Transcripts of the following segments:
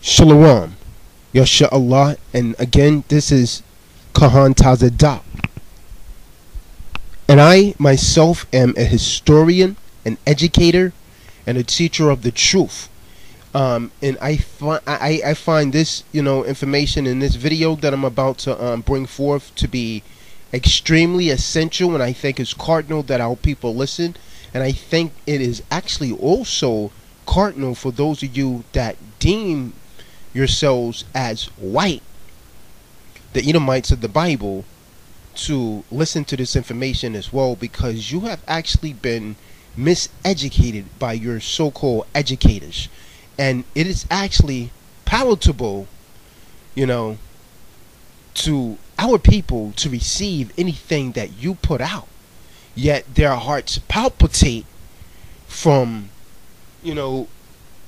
Shalom, Yasha Allah, and again, this is Kahan Tazadah. And I myself am a historian, an educator, and a teacher of the truth. And I find this, information in this video that I'm about to bring forth to be extremely essential, and I think it's cardinal that our people listen. And I think it is actually also cardinal for those of you that deem yourselves as white, the Edomites of the Bible, to listen to this information as well, because you have actually been miseducated by your so-called educators, and it is actually palatable, to our people to receive anything that you put out, yet their hearts palpitate from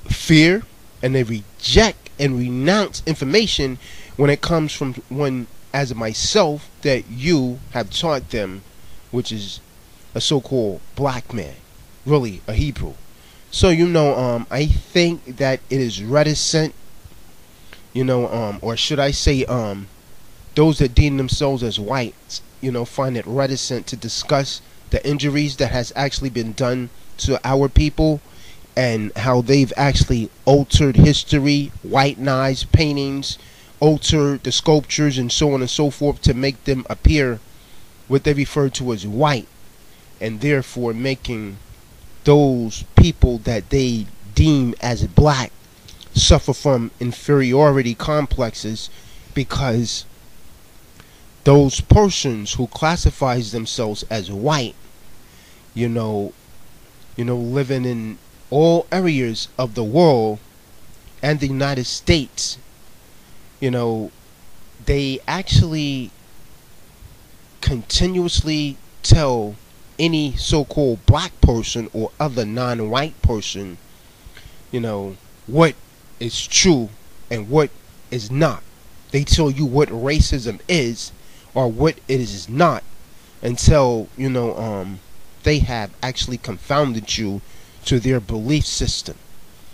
fear, and they reject and renounce information when it comes from one as myself that you have taught them, which is a so-called black man, really a Hebrew. So I think that it is reticent, or should I say, those that deem themselves as whites, find it reticent to discuss the injuries that has actually been done to our people, and how they've actually altered history, whitenized paintings, altered the sculptures, and so on and so forth, to make them appear what they refer to as white, and therefore making those people that they deem as black suffer from inferiority complexes, because those persons who classifies themselves as white, living in all areas of the world and the United States, they actually continuously tell any so-called black person or other non-white person, what is true and what is not. They tell you what racism is or what it is not, until they have actually confounded you to their belief system.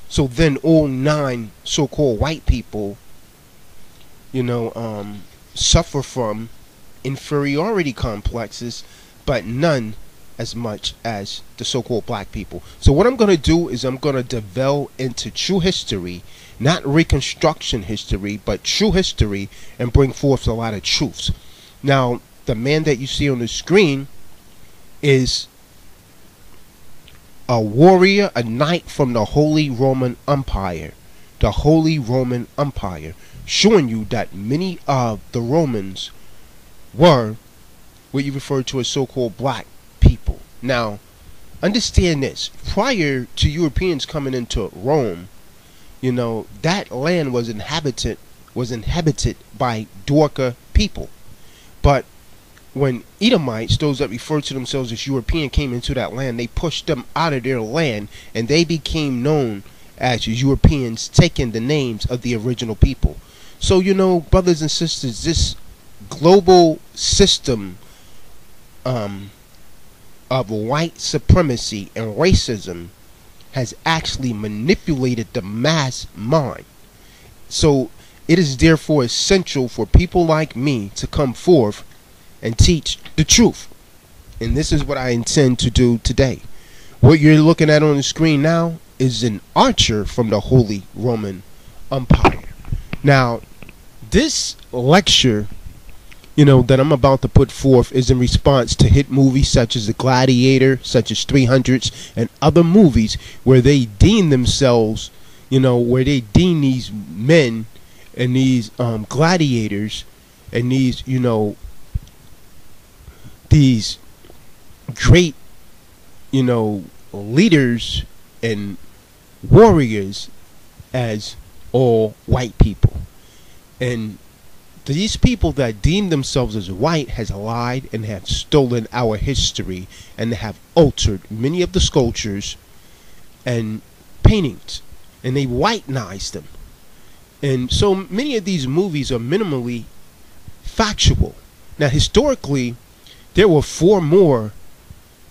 So then all nine so-called white people, suffer from inferiority complexes, but none as much as the so-called black people. So what I'm going to do is I'm going to delve into true history, not reconstruction history, but true history, and bring forth a lot of truths. Now, the man that you see on the screen is a warrior, a knight from the Holy Roman Empire. The Holy Roman Empire, showing you that many of the Romans were what you refer to as so-called black people. Now, understand this. Prior to Europeans coming into Rome, that land was inhabited by Dorca people. But when Edomites, those that refer to themselves as European, came into that land, they pushed them out of their land, and they became known as Europeans, taking the names of the original people. So, brothers and sisters, this global system of white supremacy and racism has actually manipulated the mass mind. So it is therefore essential for people like me to come forth and teach the truth. And this is what I intend to do today. What you're looking at on the screen now is an archer from the Holy Roman Empire. Now, this lecture, that I'm about to put forth is in response to hit movies such as The Gladiator, such as 300s, and other movies where they deem themselves, where they deem these men and these gladiators and these, these great, leaders and warriors as all white people. And these people that deem themselves as white has lied and have stolen our history, and have altered many of the sculptures and paintings, and they whitenized them. And so many of these movies are minimally factual. Now, historically, there were 4 more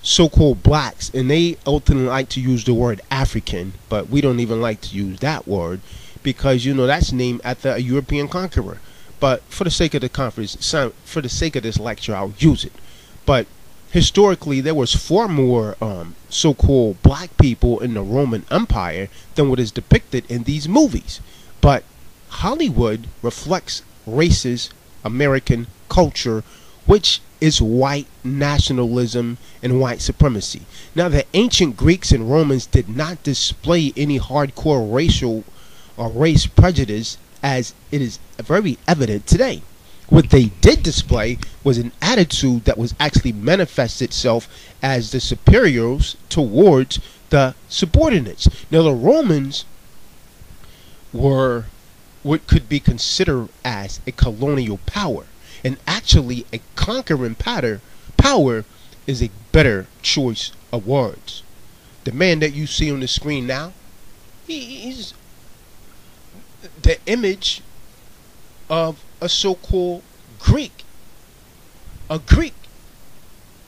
so-called blacks, and they ultimately like to use the word African, but we don't even like to use that word because that's named after a European conqueror. But for the sake of the conference, for the sake of this lecture, I'll use it. But historically, there was far more so-called black people in the Roman Empire than what is depicted in these movies. But Hollywood reflects racist American culture, which is white nationalism and white supremacy. Now, the ancient Greeks and Romans did not display any hardcore racial or race prejudice as it is very evident today. What they did display was an attitude that was actually manifested itself as the superiors towards the subordinates. Now, the Romans were what could be considered as a colonial power, and actually a conquering power is a better choice of words. The man that you see on the screen now, he's the image of a so-called Greek. A Greek.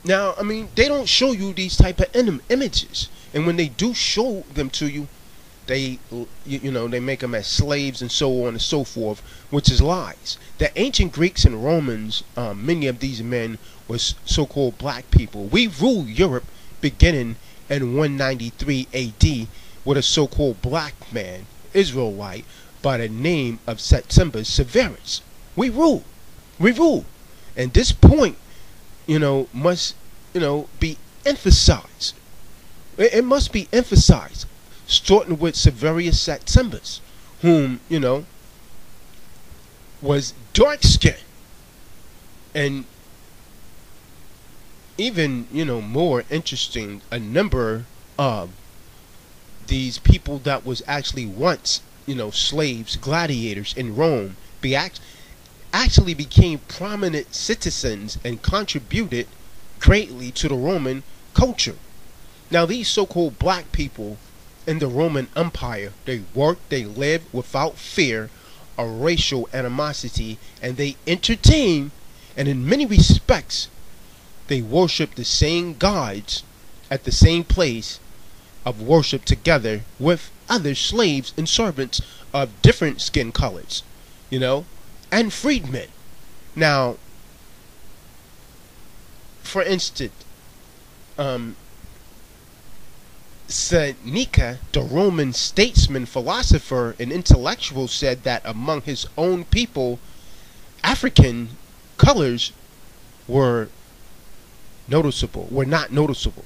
Now, I mean, they don't show you these type of images, and when they do show them to you, they make them as slaves and so on and so forth, which is lies. The ancient Greeks and Romans, many of these men was so-called black people. We ruled Europe beginning in 193 AD with a so-called black man, Israelite, by the name of Septimius Severus. We rule. And this point, must, be emphasized. It must be emphasized, starting with Severus Septimius, whom, was dark-skinned. And even, more interesting, a number of these people that was actually once, slaves, gladiators in Rome, actually became prominent citizens and contributed greatly to the Roman culture. Now, these so-called black people in the Roman Empire, they worked, they lived without fear of racial animosity, and they entertained, and in many respects, they worshiped the same gods at the same place of worship together with other slaves and servants of different skin colors, and freedmen. Now, for instance, Seneca, the Roman statesman, philosopher, and intellectual, said that among his own people, African colors were not noticeable.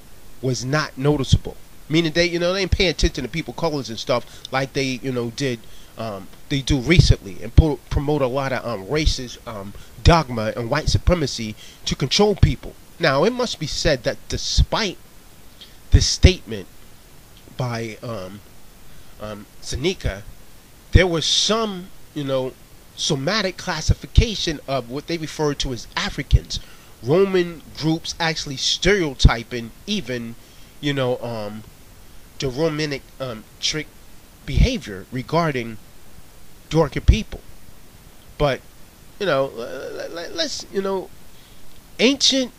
Meaning they ain't paying attention to people colors and stuff like they, they do recently, and promote a lot of racist dogma and white supremacy to control people. Now, it must be said that despite this statement by Seneca, there was some, somatic classification of what they refer to as Africans. Roman groups actually stereotyping even, the Romanic trick behavior regarding darker people. But, let's, ancient,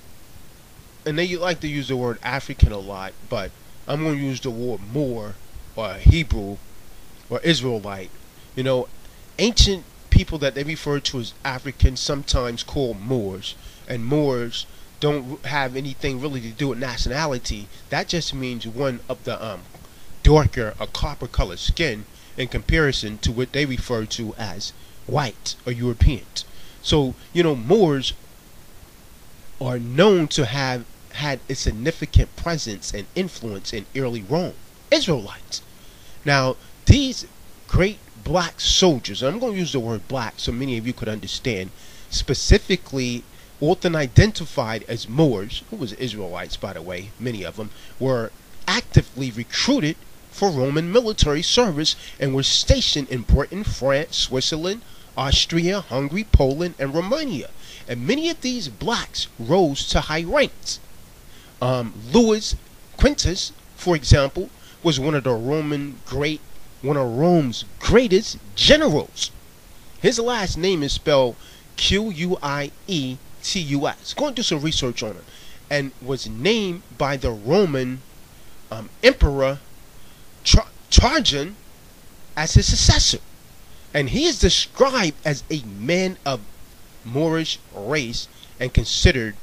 and they like to use the word African a lot, but I'm going to use the word Moor or Hebrew or Israelite. Ancient people that they refer to as Africans sometimes called Moors, and Moors don't have anything really to do with nationality. That just means one of the darker or copper colored skin in comparison to what they refer to as white or Europeans. So, Moors are known to have had a significant presence and influence in early Rome. Israelites. Now, these great black soldiers, and I'm going to use the word black so many of you could understand, specifically often identified as Moors, who was Israelites, by the way, many of them, were actively recruited for Roman military service and were stationed in Britain, France, Switzerland, Austria, Hungary, Poland, and Romania. And many of these blacks rose to high ranks. Louis Quintus, for example, was one of Rome's greatest generals. His last name is spelled Quietus. Go and do some research on him. and was named by the Roman emperor Trajan as his successor. And he is described as a man of Moorish race and considered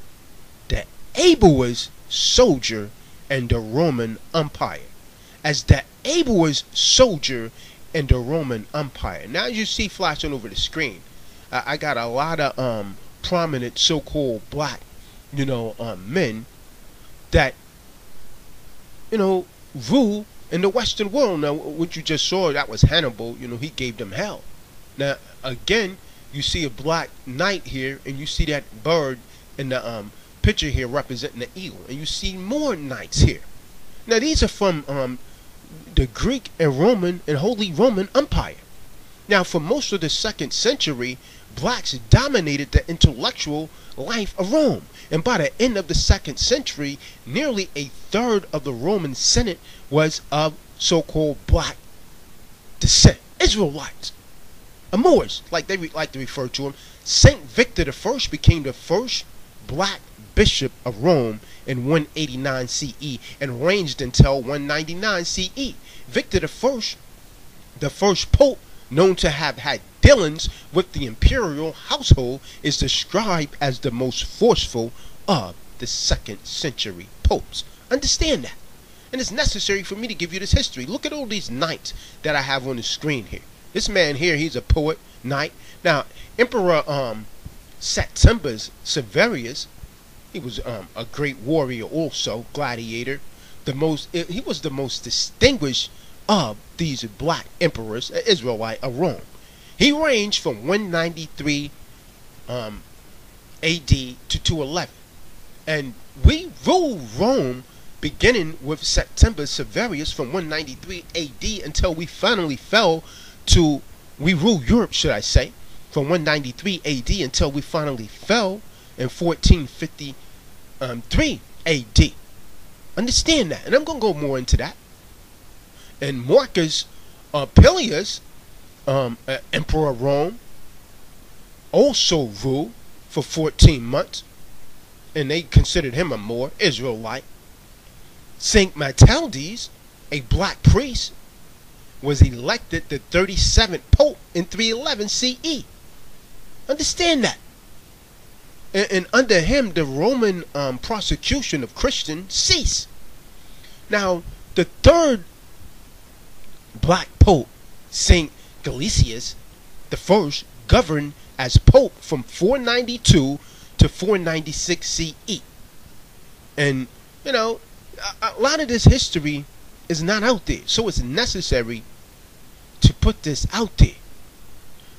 the ablest soldier in the Roman Empire. As the ablest soldier in the Roman Empire. Now, as you see flashing over the screen, I got a lot of prominent so-called black, men that, rule in the Western world. Now, what you just saw, that was Hannibal. He gave them hell. Now, again, you see a black knight here, and you see that bird in the picture here representing the eagle, and you see more knights here. Now, these are from the Greek and Roman and Holy Roman Empire. Now, for most of the 2nd century, blacks dominated the intellectual life of Rome. And by the end of the 2nd century, nearly a third of the Roman Senate was of so-called black descent. Israelites. Moors, like they like to refer to him. Saint Victor I became the first black bishop of Rome in 189 CE and reigned until 199 CE. Victor I, the first pope known to have had dealings with the imperial household, is described as the most forceful of the 2nd century popes. Understand that. And it's necessary for me to give you this history. Look at all these knights that I have on the screen here. This man here, he's a poet, knight. Now, Emperor Septimius Severus, he was a great warrior also, gladiator. He was the most distinguished of these black emperors, Israelite of Rome. He ranged from 193 AD to 211. And we ruled Rome beginning with Septimius Severus from 193 AD until we finally fell to, we ruled Europe, should I say, from 193 AD until we finally fell in 1453 AD. Understand that. And I'm going to go more into that. And Marcus Aurelius, Emperor of Rome, also ruled for 14 months. And they considered him a Moor, Israelite. Saint Matthias, a black priest, was elected the 37th Pope in 311 CE. Understand that. And under him, the Roman prosecution of Christians ceased. Now, the third black pope, Saint Gelasius I, governed as pope from 492 to 496 CE. And, a lot of this history is not out there. So it's necessary to put this out there.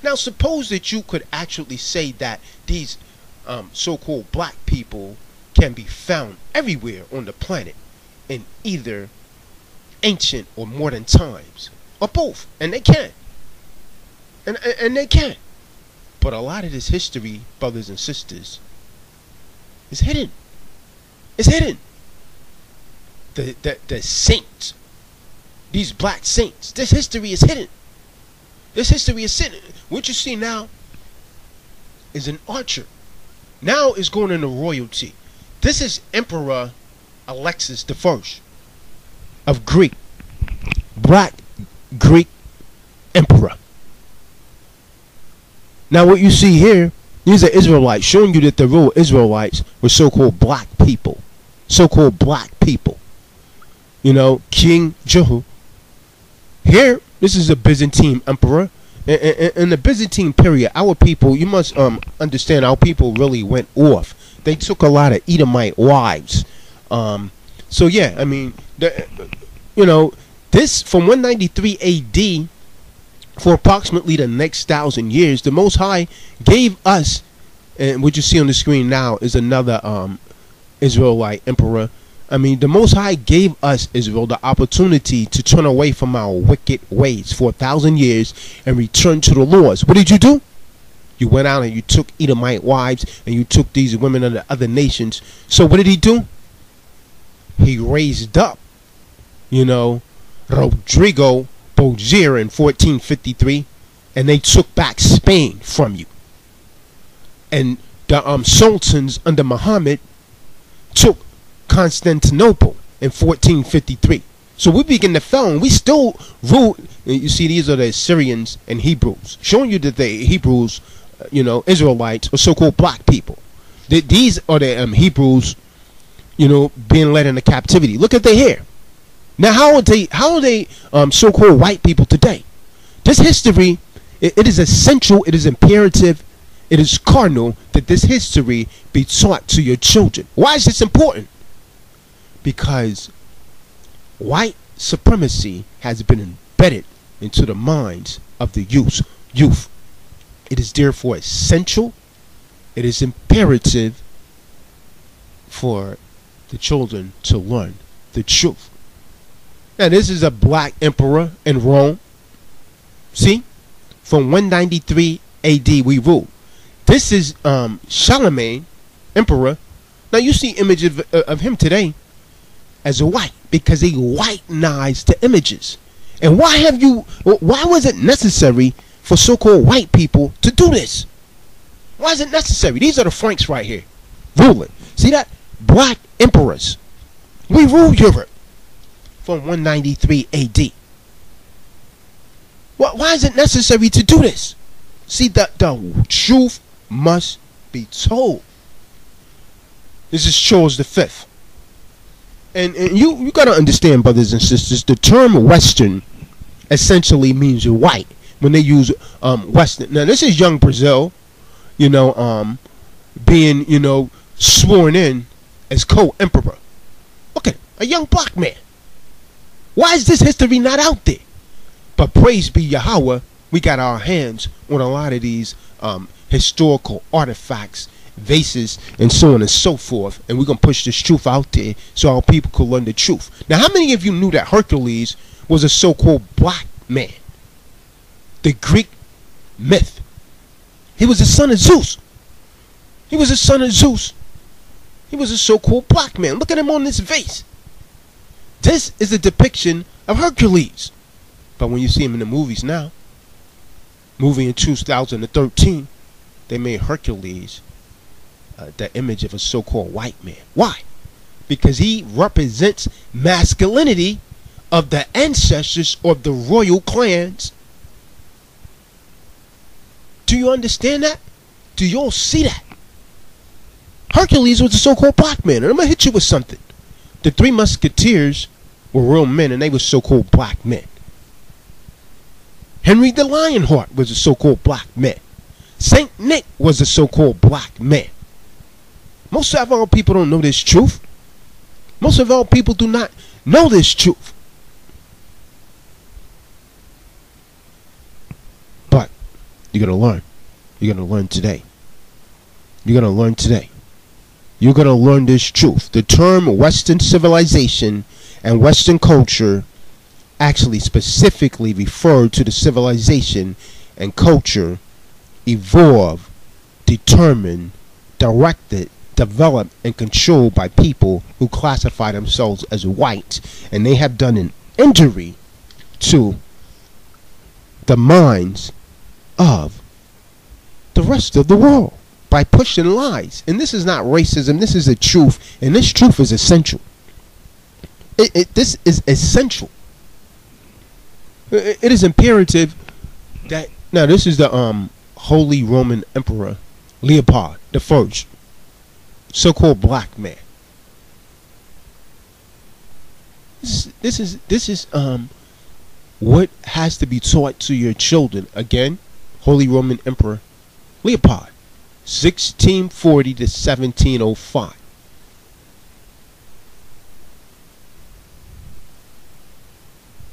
Now, suppose that you could actually say that these so-called black people can be found everywhere on the planet in either ancient or modern times, or both, and they can. And they can. But a lot of this history, brothers and sisters, is hidden. It's hidden. The saints, these black saints, this history is hidden. This history is hidden. What you see now is an archer. Now is going into royalty. This is Emperor Alexis I of Greek. Black Greek emperor. Now what you see here, these are Israelites, showing you that the real Israelites were so-called black people. So-called black people. King Jehu. Here, this is a Byzantine emperor. In the Byzantine period, our people, you must understand, our people really went off. They took a lot of Edomite wives. So yeah, I mean, this from 193 AD for approximately the next 1,000 years, the Most High gave us, and what you see on the screen now is another Israelite emperor. I mean, the Most High gave us, Israel, the opportunity to turn away from our wicked ways for 1,000 years and return to the laws. What did you do? You went out and you took Edomite wives and you took these women of the other nations. So what did he do? He raised up, Rodrigo Borgia in 1453, and they took back Spain from you. And the sultans under Muhammad, took Constantinople in 1453. So we begin to fall, and we still rule. You see, these are the Assyrians and Hebrews, showing you that the Hebrews, Israelites, are so-called black people. These are the Hebrews, being led into captivity. Look at their hair. Now, how are they so-called white people today? This history, it is essential, it is imperative, it is cardinal that this history be taught to your children. Why is this important? Because white supremacy has been embedded into the minds of the youth. It is therefore essential, it is imperative for the children to learn the truth. Now, this is a black emperor in Rome. See? From 193 AD we rule. This is Charlemagne, emperor. Now you see images of him today as a white, because he whitenized the images. And why was it necessary for so-called white people to do this? Why is it necessary? These are the Franks right here, ruling. See that? Black emperors. We rule Europe from 193 AD. Why is it necessary to do this? See, the truth must be told. This is Charles V. And you got to understand, brothers and sisters, the term Western essentially means white when they use Western. Now, this is young Brazil, being, sworn in as co-emperor. Okay, a young black man. Why is this history not out there? But praise be Yahweh, we got our hands on a lot of these historical artifacts, vases, and so on and so forth. And we're going to push this truth out there so our people could learn the truth. Now, how many of you knew that Hercules was a so-called black man? The Greek myth. He was the son of Zeus. He was a son of Zeus. He was a so-called black man. Look at him on this vase. This is a depiction of Hercules. But when you see him in the movies now, movie in 2013, they made Hercules the image of a so-called white man. Why? Because he represents masculinity of the ancestors of the royal clans. Do you understand that? Do you all see that? Hercules was a so-called black man. And I'm going to hit you with something. The Three Musketeers were real men, and they were so-called black men. Henry the Lionheart was a so-called black man. Saint Nick was a so-called black man. Most of our people don't know this truth. Most of our people do not know this truth. But you're going to learn. You're going to learn today. You're going to learn today. You're going to learn this truth. The term Western civilization and Western culture actually specifically referred to the civilization and culture evolved, determined, directed, developed, and controlled by people who classify themselves as white, and they have done an injury to the minds of the rest of the world by pushing lies. And this is not racism, this is the truth, and this truth is essential. This is essential. It is imperative that now this is the Holy Roman Emperor Leopold I, so-called black man. This is what has to be taught to your children. Again, Holy Roman Emperor Leopold, 1640 to 1705.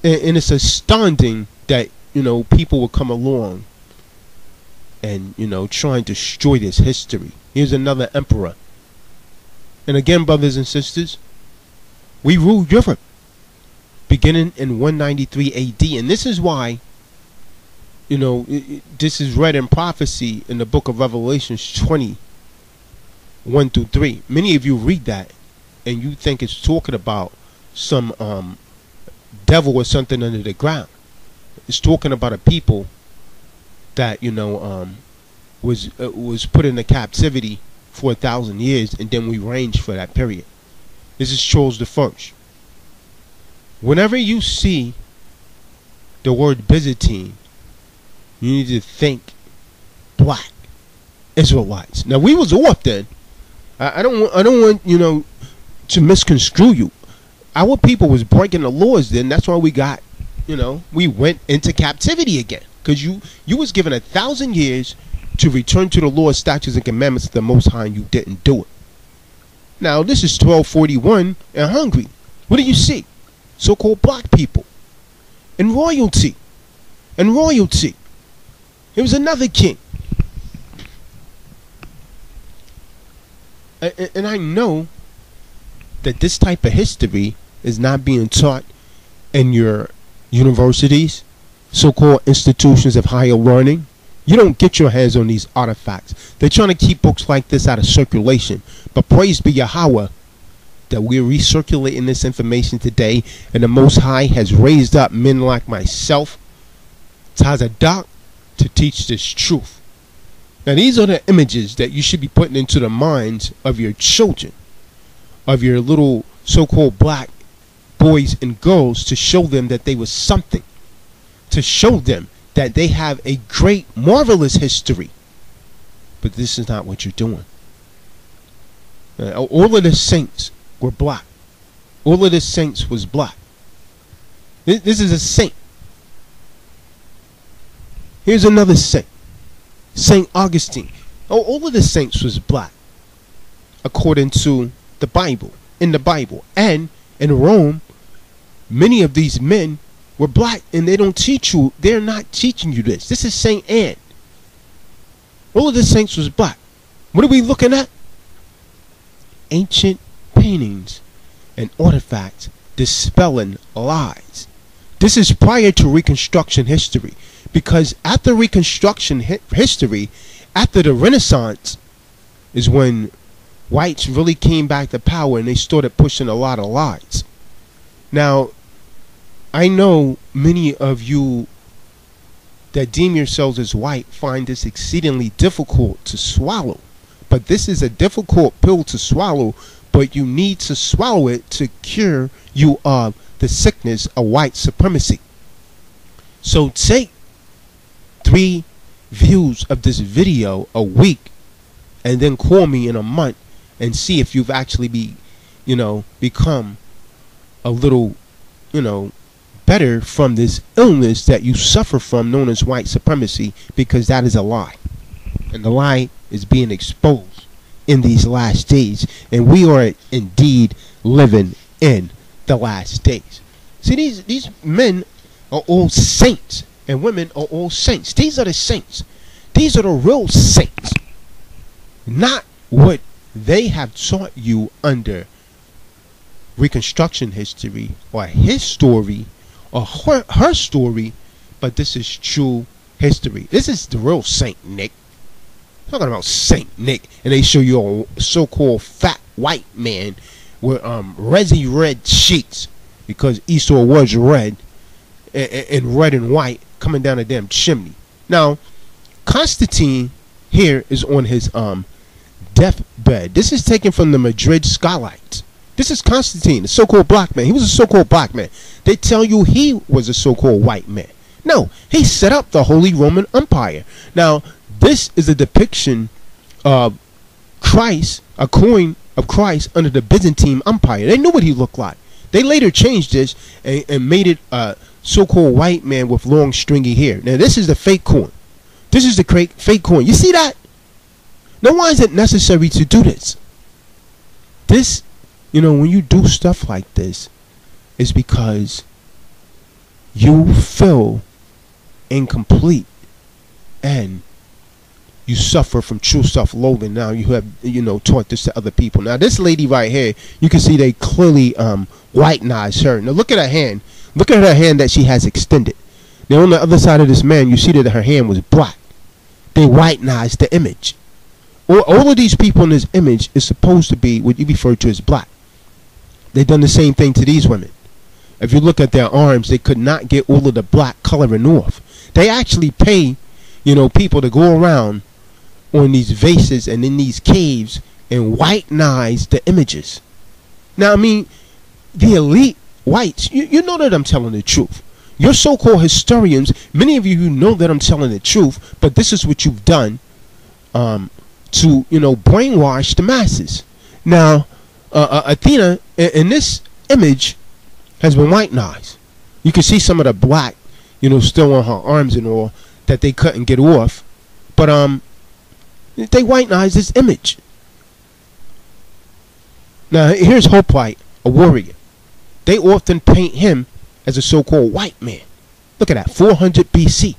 And it's astounding that, people will come along and, try and destroy this history. Here's another emperor. And again, brothers and sisters, we ruled Europe beginning in 193 AD. And this is why, this is read in prophecy in the book of Revelations 20, 1 through 3. Many of you read that and you think it's talking about some devil or something under the ground. It's talking about a people that was put into captivity for 1,000 years, and then we reigned for that period. This is Charles the First. Whenever you see the word Byzantine, you need to think black Israelites. Now we was off then. I don't want to misconstrue you. Our people was breaking the laws then. That's why we got, we went into captivity again. Because you was given 1,000 years to return to the law, statutes, and commandments of the Most High, and you didn't do it. Now this is 1241 in Hungary. What do you see? So-called black people and royalty. There was another king. And I know that this type of history is not being taught in your universities, so-called institutions of higher learning. You don't get your hands on these artifacts. They're trying to keep books like this out of circulation. But praise be Yahweh that we're recirculating this information today, and the Most High has raised up men like myself, Tazadak, to teach this truth. Now these are the images that you should be putting into the minds of your children, of your little so-called black boys and girls, to show them that they were something, to show them that they have a great, marvelous history. But this is not what you're doing. All of the saints were black. All of the saints was black. This is a saint. Here's another saint, Saint Augustine. All of the saints was black, according to the Bible, in the Bible. And in Rome, many of these men were black, and they don't teach you. They're not teaching you this. This is Saint Anne. All of the saints was black. What are we looking at? Ancient paintings and artifacts dispelling lies. This is prior to Reconstruction history, because after Reconstruction history, after the Renaissance, is when whites really came back to power and they started pushing a lot of lies. Now, I know many of you that deem yourselves as white find this exceedingly difficult to swallow. But this is a difficult pill to swallow, but you need to swallow it to cure you of the sickness of white supremacy. So take 3 views of this video a week, and then call me in a month and see if you've actually become a little, better from this illness that you suffer from, known as white supremacy, because that is a lie. And the lie is being exposed in these last days, and we are indeed living in the last days. See, these men are all saints, and women are all saints. These are the saints. These are the real saints, not what they have taught you under Reconstruction history, or his story, or her story, but this is true history. This is the real Saint Nick. Talking about Saint Nick, and they show you a so-called fat white man with resi red sheets, because Esau was red, and red and white coming down a damn chimney. Now, Constantine here is on his deathbed. This is taken from the Madrid Skylights. This is Constantine, the so-called black man. He was a so-called black man. They tell you he was a so-called white man. No, he set up the Holy Roman Empire. Now, this is a depiction of Christ, a coin of Christ under the Byzantine Empire. They knew what he looked like. They later changed this and made it a so-called white man with long stringy hair. Now, this is the fake coin. This is the fake coin. You see that? Now, why is it necessary to do this? This, when you do stuff like this, is because you feel incomplete and you suffer from true self-loathing. Now you have, taught this to other people. Now this lady right here, you can see they clearly whitenized her. Now look at her hand. Look at her hand that she has extended. Now on the other side of this man, you see that her hand was black. They whitenized the image. All of these people in this image is supposed to be what you refer to as black. They've done the same thing to these women. If you look at their arms, they could not get all of the black coloring off. They actually pay, people to go around on these vases and in these caves and whitenize the images. Now, I mean, the elite whites, you know that I'm telling the truth. Your so-called historians, many of you know that I'm telling the truth, but this is what you've done to, brainwash the masses. Now, Athena, in this image, has been whitenized. You can see some of the black, still on her arms and all, that they couldn't get off. But they whitenized this image. Now, here's Hoplite, a warrior. They often paint him as a so-called white man. Look at that, 400 BC.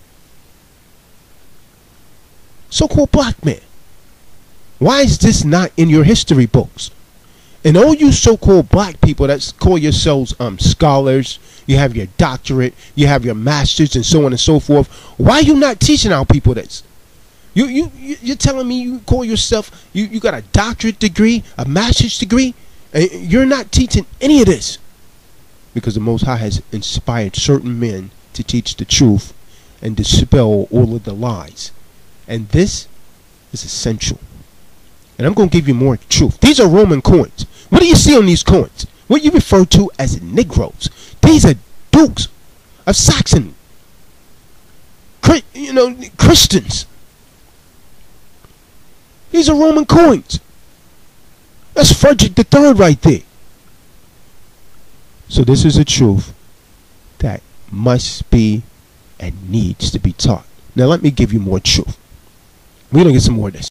So-called black man. Why is this not in your history books? And all you so-called black people that call yourselves scholars, you have your doctorate, you have your masters, and so on and so forth. Why are you not teaching our people this? You're telling me you call yourself, you got a doctorate degree, a master's degree, and you're not teaching any of this? Because the Most High has inspired certain men to teach the truth and dispel all of the lies. And this is essential. And I'm going to give you more truth. These are Roman coins. What do you see on these coins? What you refer to as Negroes. These are dukes of Saxony. Christians. These are Roman coins. That's Frederick III right there. So this is a truth that must be and needs to be taught. Now let me give you more truth. We're going to get some more of this.